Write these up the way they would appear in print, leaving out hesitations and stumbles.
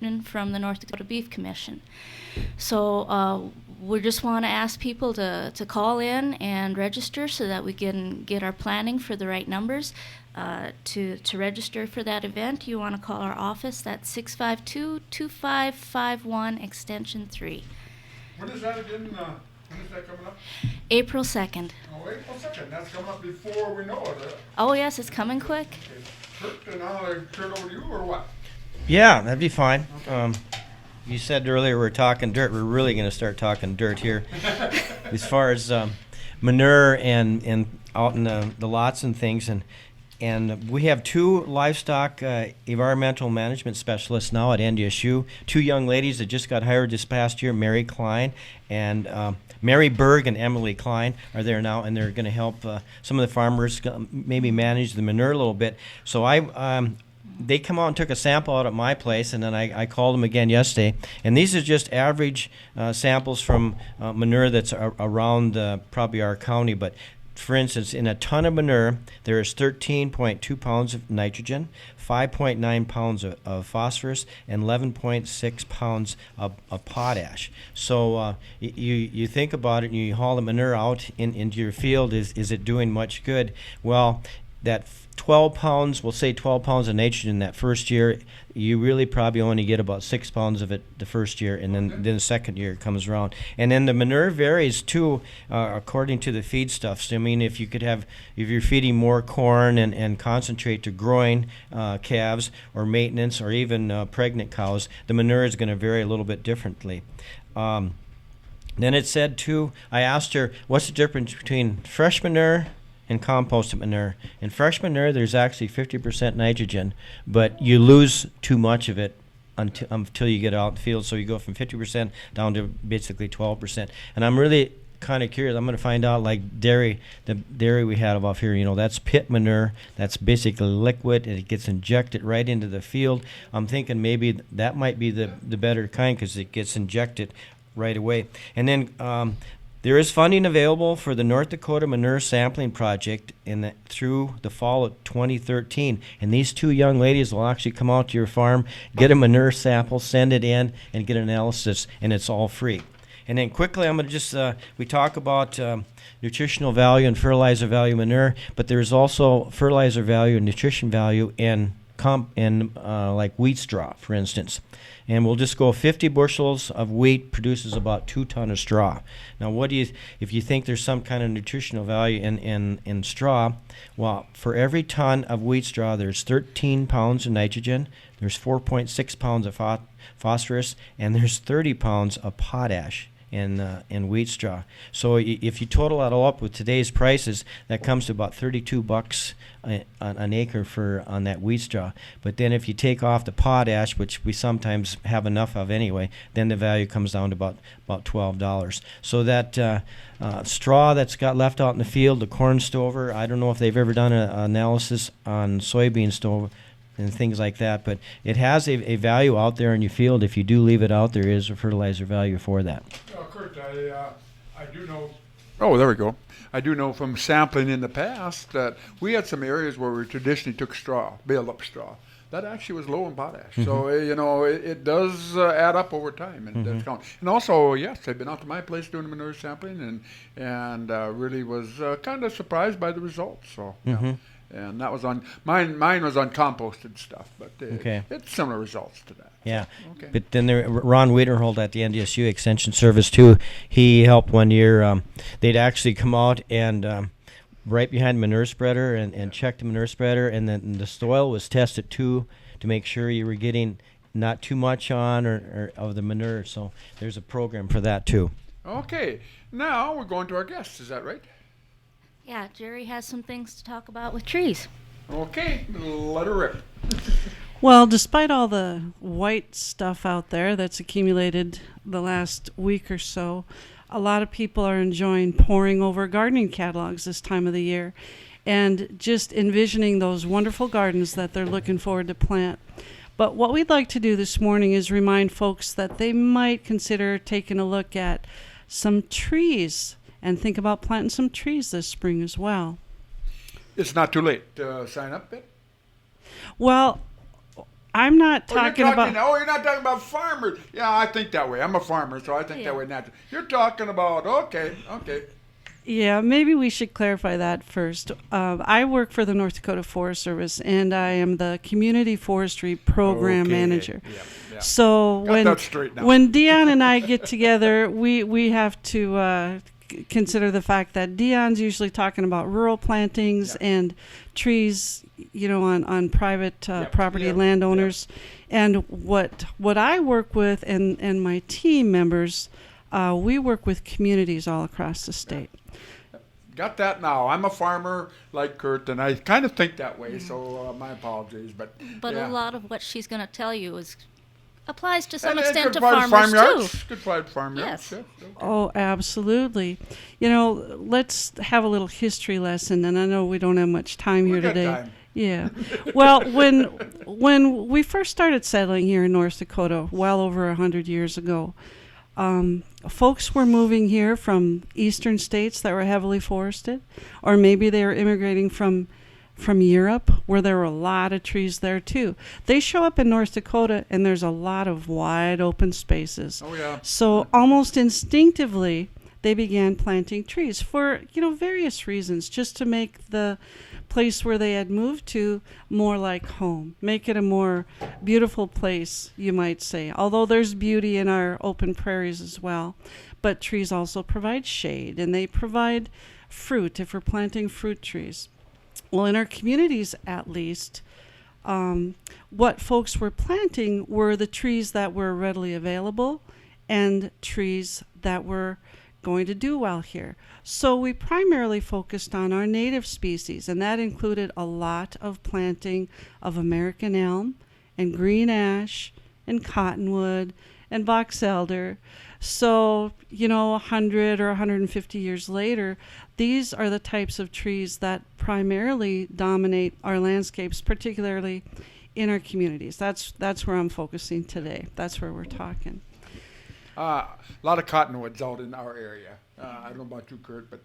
Friedman from the North Dakota Beef Commission. So we just want to ask people to call in and register so that we can get our planning for the right numbers. To register for that event, you want to call our office. That's 652-2551, extension 3. When is that again? When is that coming up? April 2nd. Oh, April 2nd. That's coming up before we know it. Oh, yes, it's coming quick. Okay. Kurt, and I'll turn over to you, or what? Yeah, that'd be fine. Okay. You said earlier we're talking dirt. We're really going to start talking dirt here. As far as manure and out in the lots and things, and we have 2 livestock environmental management specialists now at NDSU. 2 young ladies that just got hired this past year, Mary Klein and Mary Berg and Emily Klein are there now, and they're going to help some of the farmers maybe manage the manure a little bit. So they come out and took a sample out at my place, and then I called them again yesterday. And these are just average samples from manure that's around probably our county. But for instance, in a ton of manure, there is 13.2 pounds of nitrogen, 5.9 pounds of phosphorus, and 11.6 pounds of potash. So you think about it, and you haul the manure out into your field. Is it doing much good? Well, that 12 pounds, we'll say 12 pounds of nitrogen that first year, you really probably only get about 6 pounds of it the first year, and then the second year it comes around. And then the manure varies too, according to the feed stuff. So I mean, if you're feeding more corn and concentrate to growing calves or maintenance or even pregnant cows, the manure is going to vary a little bit differently. Then it said too, I asked her, what's the difference between fresh manure and composted manure? In fresh manure, there's actually 50% nitrogen, but you lose too much of it until you get out in the field. So you go from 50% down to basically 12%. And I'm really kind of curious. I'm going to find out, like the dairy we had off here, that's pit manure. That's basically liquid, and it gets injected right into the field. I'm thinking maybe that might be the better kind because it gets injected right away. And then there is funding available for the North Dakota Manure Sampling Project through the fall of 2013. And these 2 young ladies will actually come out to your farm, get a manure sample, send it in, and get an analysis, and it's all free. And then quickly, I'm going to just, we talk about nutritional value and fertilizer value manure, but there's also fertilizer value and nutrition value in like wheat straw, for instance. And we'll just go 50 bushels of wheat produces about 2 tons of straw. Now, if you think there's some kind of nutritional value in straw, well, for every ton of wheat straw, there's 13 pounds of nitrogen, there's 4.6 pounds of phosphorus, and there's 30 pounds of potash in wheat straw. So if you total that all up with today's prices, that comes to about $32 an acre on that wheat straw. But then if you take off the potash, which we sometimes have enough of anyway, then the value comes down to about $12. So that straw that's got left out in the field, the corn stover, I don't know if they've ever done an analysis on soybean stover and things like that, but it has a value out there in your field. If you do leave it out, there is a fertilizer value for that. Kurt, I do know. Oh, there we go. I do know from sampling in the past that we had some areas where we traditionally took straw, baled up straw. That actually was low in potash. Mm-hmm. So, it does add up over time. And, and also, yes, they've been out to my place doing manure sampling and really was kind of surprised by the results. So, yeah. And that was on mine was on composted stuff, but it's similar results to that. Yeah. Okay. But then Ron Wiederhold at the NDSU Extension Service too, he helped one year. They'd actually come out and right behind the manure spreader and check the manure spreader, and then the soil was tested too to make sure you were getting not too much on or of the manure. So there's a program for that too. Okay. Now we're going to our guests. Is that right? Yeah, Jerry has some things to talk about with trees. Okay, let her rip. Well, despite all the white stuff out there that's accumulated the last week or so, a lot of people are enjoying poring over gardening catalogs this time of the year and just envisioning those wonderful gardens that they're looking forward to plant. But what we'd like to do this morning is remind folks that they might consider taking a look at some trees and think about planting some trees this spring as well. It's not too late to sign up yet? Well, I'm not Oh, you're talking about. Oh, you're not talking about farmers. Yeah, I think that way. I'm a farmer, so I think Yeah. that way naturally. You're talking about, okay. Yeah, maybe we should clarify that first. I work for the North Dakota Forest Service, and I am the Community Forestry Program Okay. Manager. Yeah. So Got that straight now. when Dion and I get together, we have to consider the fact that Dion's usually talking about rural plantings and trees, on private property landowners. And what I work with and my team members, we work with communities all across the state. Got that now. I'm a farmer like Kurt, and I kind of think that way, so my apologies. But a yeah. lot of what she's going to tell you applies to some And extent to good part of farmers farmyards. too. Good part of farmyards. Yes. Yeah, okay. Oh, absolutely. Let's have a little history lesson, and I know we don't have much time here We got today. time. Yeah. Well, when we first started settling here in North Dakota, well over 100 years ago, folks were moving here from eastern states that were heavily forested, or maybe they were immigrating from Europe, where there were a lot of trees there too. They show up in North Dakota, and there's a lot of wide open spaces. Oh yeah. So almost instinctively, they began planting trees for various reasons, just to make the place where they had moved to more like home, make it a more beautiful place, you might say. Although there's beauty in our open prairies as well, but trees also provide shade, and they provide fruit if we're planting fruit trees. Well, in our communities, at least, what folks were planting were the trees that were readily available and trees that were going to do well here. So we primarily focused on our native species, and that included a lot of planting of American elm and green ash and cottonwood and box elder. So, 100 or 150 years later, these are the types of trees that primarily dominate our landscapes, particularly in our communities. That's where I'm focusing today. That's where we're talking. A lot of cottonwoods out in our area. I don't know about you, Kurt, but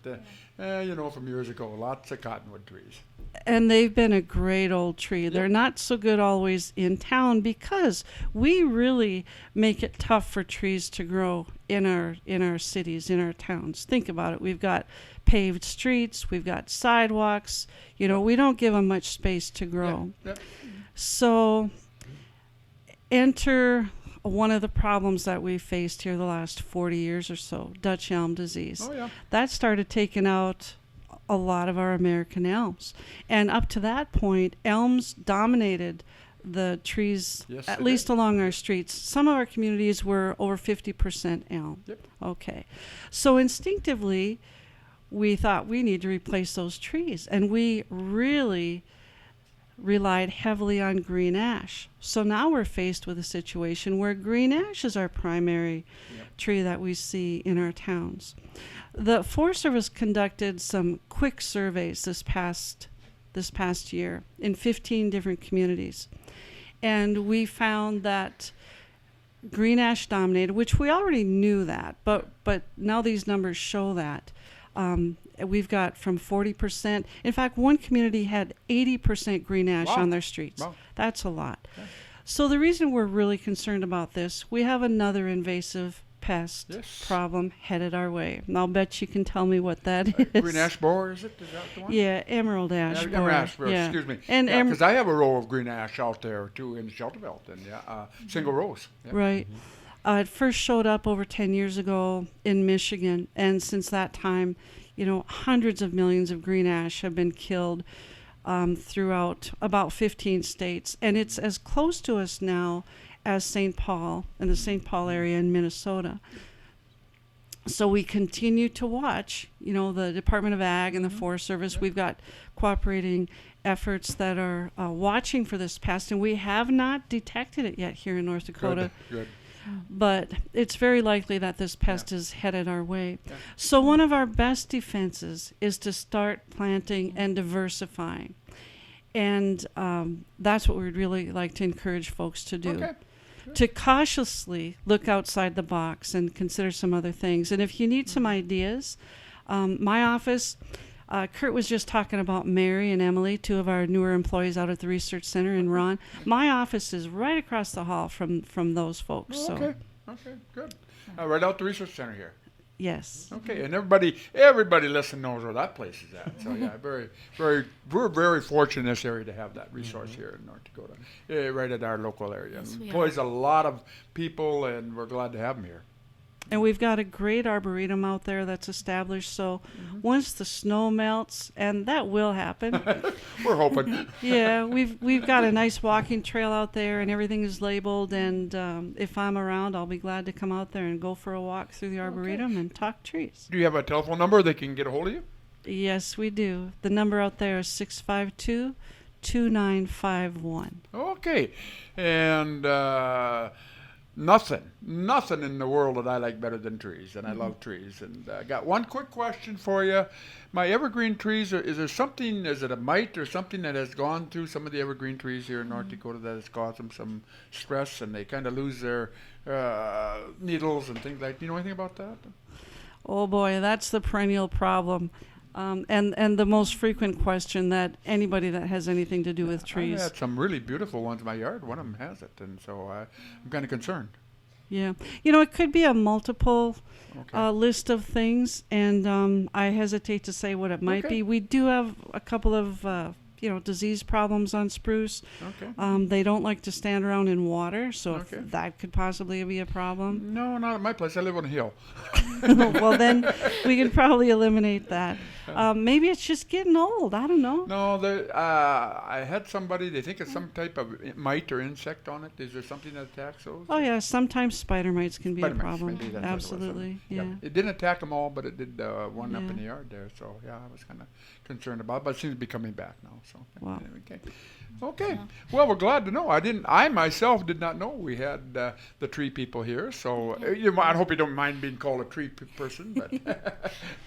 from years ago, lots of cottonwood trees. And they've been a great old tree. They're not so good always in town because we really make it tough for trees to grow in our cities, in our towns. Think about it. We've got paved streets, we've got sidewalks. We don't give them much space to grow. Yeah. So enter one of the problems that we've faced here the last 40 years or so, Dutch elm disease. Oh yeah. That started taking out a lot of our American elms. And up to that point, elms dominated the trees, Yes, at they least did. along our streets. Some of our communities were over 50% elm. Yep. Okay. So instinctively, we thought we need to replace those trees. And we really relied heavily on green ash. So now we're faced with a situation where green ash is our primary tree that we see in our towns. The Forest Service conducted some quick surveys this past year in 15 different communities. And we found that green ash dominated, which we already knew that, but now these numbers show that. We've got from 40%. In fact, one community had 80% green ash Wow. on their streets. Wow. That's a lot. Yeah. So the reason we're really concerned about this, we have another invasive pest Yes. problem headed our way. And I'll bet you can tell me what that is. Green ash borer, is it? Is that the one? Yeah, emerald ash. Emerald borer. ash borer, Yeah. excuse me. And Because I have a row of green ash out there too in Shelterville, and single rows. Yeah. Right. It first showed up over 10 years ago in Michigan, and since that time, hundreds of millions of green ash have been killed throughout about 15 states, and it's as close to us now as St. Paul and the St. Paul area in Minnesota. So we continue to watch, the Department of Ag and the Forest Service. We've got cooperating efforts that are watching for this pest, and we have not detected it yet here in North Dakota. Good. But it's very likely that this pest is headed our way. Yeah. So one of our best defenses is to start planting and diversifying. And that's what we'd really like to encourage folks to do. Okay. To cautiously look outside the box and consider some other things. And if you need some ideas, my office, Kurt was just talking about Mary and Emily, two of our newer employees out at the Research Center, and Ron. My office is right across the hall from those folks. Oh, okay. Okay, good. Right out the Research Center here. Yes. Okay, and everybody listening knows where that place is at. So yeah, we're very fortunate in this area to have that resource here in North Dakota, right at our local area. Yes, And we employs a lot of people, and we're glad to have them here. And we've got a great arboretum out there that's established. So once the snow melts, and that will happen, We're hoping. yeah, we've got a nice walking trail out there, and everything is labeled. And if I'm around, I'll be glad to come out there and go for a walk through the arboretum and talk trees. Do you have a telephone number they can get a hold of you? Yes, we do. The number out there is 652-2951. Okay, and nothing in the world that I like better than trees, and I love trees. And I got one quick question for you. My evergreen trees, is it a mite or something that has gone through some of the evergreen trees here in North Dakota that has caused them some stress, and they kind of lose their needles and things like that? Do you know anything about that? Oh boy, that's the perennial problem. And the most frequent question that anybody that has anything to do with I've trees. had some really beautiful ones in my yard. One of them has it, and so I'm kind of concerned. Yeah. You know, it could be a multiple Okay. list of things, and I hesitate to say what it might Okay. be. We do have a couple of, disease problems on spruce. Okay. They don't like to stand around in water, so Okay. if that could possibly be a problem. No, not at my place. I live on a hill. Well, then we can probably eliminate that. Maybe it's just getting old. I don't know. No, I had somebody, they think it's some type of mite or insect on it. Is there something that attacks those? Oh, yeah. Sometimes spider mites can be Spider a mites, problem. maybe that's what it was. Absolutely. Yeah. It didn't attack them all, but it did one up Yeah. in the yard there. So, yeah, I was kind of concerned about it, but it seems to be coming back now. So, Wow. okay. Okay. Well, we're glad to know. I myself did not know we had the tree people here. So, I hope you don't mind being called a tree person, but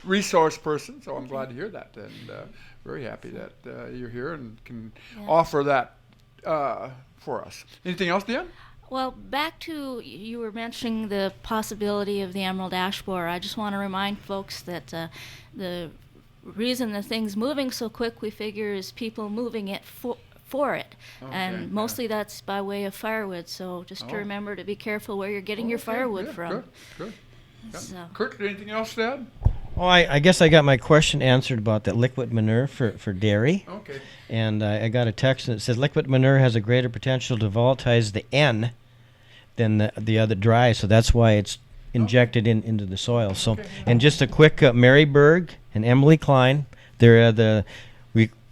resource person. So, I'm glad to hear that. And very happy that you're here and can offer that for us. Anything else, Dan? Well, back to you were mentioning the possibility of the emerald ash borer. I just want to remind folks that the reason the thing's moving so quick, we figure, is people moving it for it, Okay, and mostly that's by way of firewood. So just to remember to be careful where you're getting your Okay, firewood yeah, from. Good. Yeah. So. Kurt, anything else, Dad? Oh, I guess I got my question answered about that liquid manure for dairy. Okay. And I got a text that says liquid manure has a greater potential to volatilize the N than the other dry, so that's why it's injected into the soil. So, and just a quick, Mary Berg and Emily Klein, they're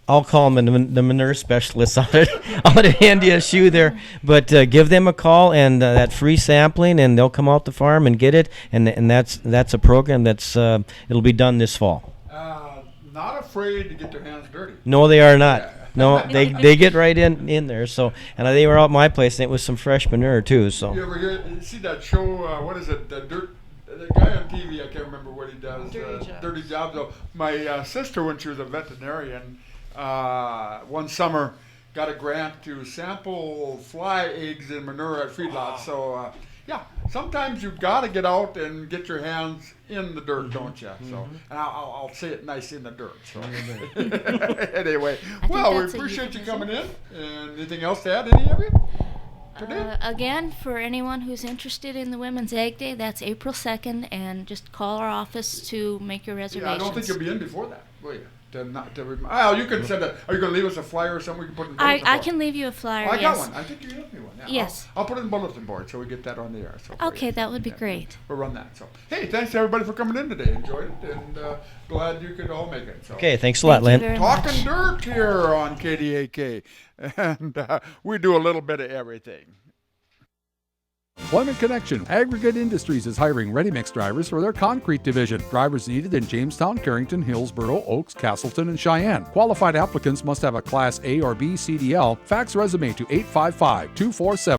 I'll call them the manure specialists out at NDSU there, but give them a call and that free sampling, and they'll come out the farm and get it, and that's a program that's it'll be done this fall. Not afraid to get their hands dirty. No, they are not. No, they get right in there. So, and they were out my place, and it was some fresh manure too. So. You ever see that show? What is it? The guy on TV. I can't remember what he does. Dirty Jobs. So my sister, when she was a veterinarian, one summer got a grant to sample fly eggs and manure at feedlots. So sometimes you've got to get out and get your hands in the dirt, don't you? So, and I'll say it nice, in the dirt. So, anyway, well, we that's a appreciate you euphemism. coming in. And anything else to add, any of you? Today? Again, for anyone who's interested in the Women's Egg Day, that's April 2nd, and just call our office to make your Yeah, reservations. I don't think you'll be in before that, will you? You can send a. Are you going to leave us a flyer or something we can put in the bulletin I board? can leave you a flyer, Oh, I got yes. one. I think you left me one. Yeah, Yes. I'll put it in the bulletin board so we get that on the air. So for Okay, you. that would be Yeah, great. We'll run that. So, hey, thanks to everybody for coming in today. Enjoyed it, and glad you could all make it. So. Okay, thanks a lot, Thank you Lynn. very much. Talking dirt here on KDAK, and we do a little bit of everything. Employment Connection. Aggregate Industries is hiring ready-mix drivers for their concrete division. Drivers needed in Jamestown, Carrington, Hillsboro, Oaks, Castleton, and Cheyenne. Qualified applicants must have a Class A or B CDL. Fax resume to 855-247